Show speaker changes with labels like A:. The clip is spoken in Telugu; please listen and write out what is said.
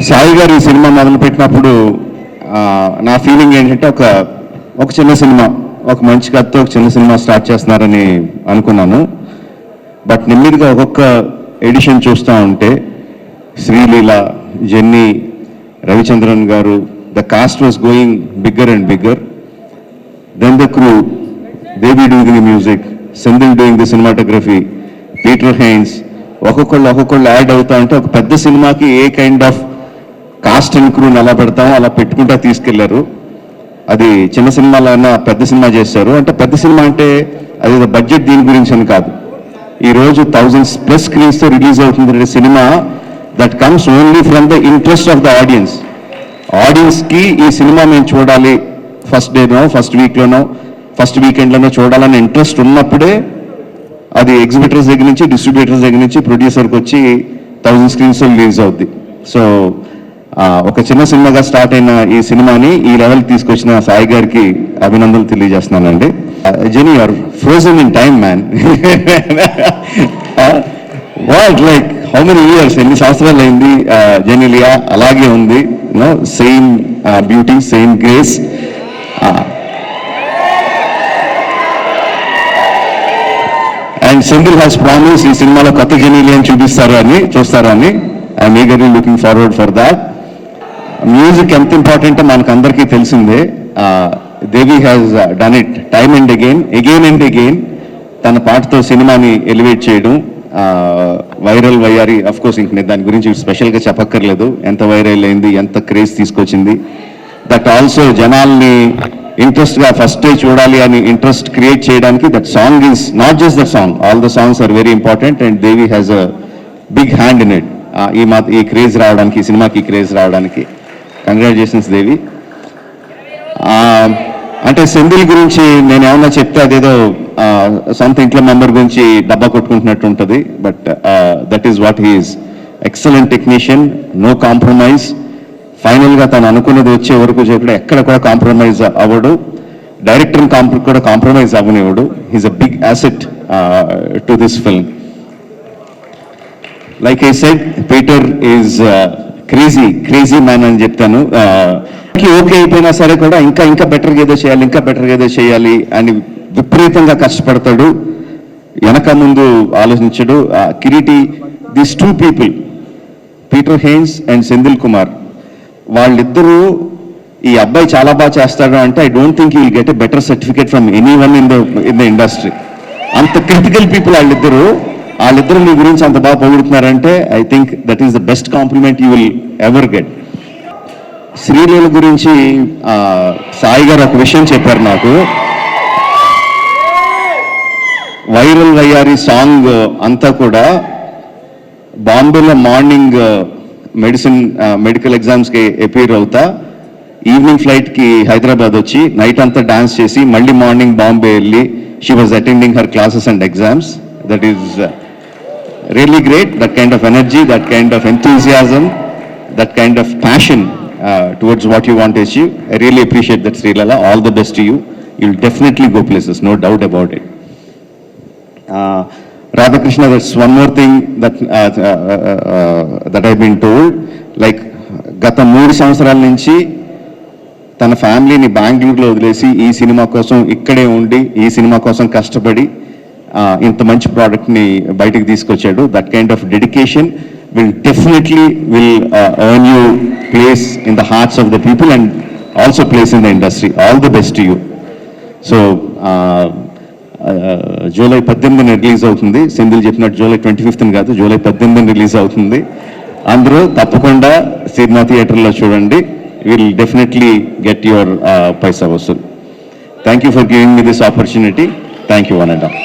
A: సాయి గారు ఈ సినిమా మొదలుపెట్టినప్పుడు నా ఫీలింగ్ ఏంటంటే ఒక చిన్న సినిమా, ఒక మంచి కథతో ఒక చిన్న సినిమా స్టార్ట్ చేస్తున్నారని అనుకున్నాను. బట్ నెమ్మదిగా ఒక్కొక్క ఎడిషన్ చూస్తూ ఉంటే Sreeleela, Jenny, Ravichandran garu, the cast was going bigger and bigger. Then the crew, Devi doing the music, Senthil doing the cinematography, Peter Heins, ఒక్కొక్కళ్ళు యాడ్ అవుతా ఉంటే ఒక పెద్ద సినిమాకి a kind of cast and క్రూని ఎలా పెడతామో అలా పెట్టుకుంటా తీసుకెళ్లారు. అది చిన్న సినిమాలైనా పెద్ద సినిమా చేశారు. అంటే పెద్ద సినిమా అంటే అది బడ్జెట్ దీని గురించి అని కాదు. ఈరోజు 1000+ స్క్రీన్స్తో రిలీజ్ అవుతుంది cinema that comes only from the interest of the audience. ఆడియన్స్కి ఈ సినిమా మేము చూడాలి, ఫస్ట్ డేనో, ఫస్ట్ వీక్లోనో, ఫస్ట్ వీకెండ్లోనో చూడాలని ఇంట్రెస్ట్ ఉన్నప్పుడే అది ఎగ్జిబిటర్స్ దగ్గర నుంచి, డిస్ట్రిబ్యూటర్స్ దగ్గర నుంచి ప్రొడ్యూసర్కి వచ్చి 1000 స్క్రీన్స్తో రిలీజ్ అవుద్ది. సో ఒక చిన్న సినిమాగా స్టార్ట్ అయిన ఈ సినిమాని ఈ లెవెల్కి తీసుకొచ్చిన సాయి గారికి అభినందనలు తెలియజేస్తున్నానండి. Genie, you're frozen in time man. What like how many years, ఎన్ని సంవత్సరాలు అయింది జెనీలియా అలాగే ఉంది, same beauty, same grace. And Senthil has promise ఈ సినిమాలో కొత్త జెనీలియాని చూస్తారు అని I'm eagerly looking forward for that. Music ఎంత ఇంపార్టెంటో మనకు అందరికీ తెలిసిందే. Devi has done it time and again. తన పాటతో సినిమాని ఎలివేట్ చేయడం, వైరల్ వయ్యారి, అఫ్ కోర్స్ ఇంక నేను దాని గురించి స్పెషల్గా చెప్పక్కర్లేదు, ఎంత వైరల్ అయింది, ఎంత క్రేజ్ తీసుకొచ్చింది. దట్ ఆల్సో జనాల్ని ఇంట్రెస్ట్గా ఫస్ట్ డే చూడాలి అని ఇంట్రెస్ట్ క్రియేట్ చేయడానికి that song is not just that song, all the songs are very important and Devi has a big hand in it. ఈ క్రేజ్ రావడానికి, ఈ సినిమాకి క్రేజ్ రావడానికి కంగ్రాచులేషన్స్ దేవి. అంటే సెంధిల్ గురించి నేను ఏమన్నా చెప్తే అదేదో సొంత ఇంట్లో మెంబర్ గురించి డబ్బా కొట్టుకుంటున్నట్టు ఉంటుంది. But that is what he is. Excellent technician, no compromise. ఫైనల్గా తను అనుకున్నది వచ్చే వరకు చెప్పడం ఎక్కడ కూడా కాంప్రమైజ్ అవ్వడు. డైరెక్టర్ని కూడా కాంప్రమైజ్ అవ్వనివ్వడు. He's a big asset to this film. Like I said, Peter is crazy man అని చెప్తాను. ఓకే అయిపోయినా సరే కూడా ఇంకా బెటర్గా ఏదో చేయాలి అని విపరీతంగా కష్టపడతాడు. వెనక ముందు ఆలోచించడు. Kireeti, this 2 people, Peter Hein and Senthil Kumar, వాళ్ళిద్దరూ ఈ అబ్బాయి చాలా బాగా చేస్తాడు అంటే I don't think you will get a better certificate from anyone in the industry. అంత క్రిటికల్ పీపుల్ వాళ్ళిద్దరూ మీ గురించి అంత బాగా పొగుడుతున్నారంటే I think that is the best compliment you will ever get. Sreeleela గురించి సాయి గారు ఒక విషయం చెప్పారు నాకు. వైరల్ వయ్యారి సాంగ్ అంతా కూడా బాంబేలో మార్నింగ్ మెడికల్ ఎగ్జామ్స్కి అపీర్ అవుతా, ఈవినింగ్ ఫ్లైట్కి హైదరాబాద్ వచ్చి నైట్ అంతా డాన్స్ చేసి మళ్ళీ మార్నింగ్ బాంబే వెళ్ళి she was attending her classes and exams. That is really great, that kind of energy, that kind of enthusiasm, that kind of passion towards what you want to achieve. I really appreciate that, Srilala. All the best to you. You'll definitely go places, no doubt about it. Radhakrishna, that's one more thing that I've been told. Like, gata 3 సంవత్సరాల నుంచి తన ఫ్యామిలీని బెంగళూరులో వదిలేసి ఈ సినిమా కోసం ఇక్కడే ఉండి ఈ సినిమా కోసం కష్టపడి ఇంత మంచి ప్రోడక్ట్ని బయటకు తీసుకొచ్చాడు. That kind of dedication will definitely earn you place in the hearts of the people and also place in the industry. All the best to you. So July 18న రిలీజ్ అవుతుంది. సెంధిల్ చెప్పినట్టు జూలై 25న కాదు, జూలై 18న రిలీజ్ అవుతుంది. అందరూ తప్పకుండా సినిమా థియేటర్లో చూడండి. Will definitely get your paisa vasool. Thank you for giving me this opportunity. Thank you one and all.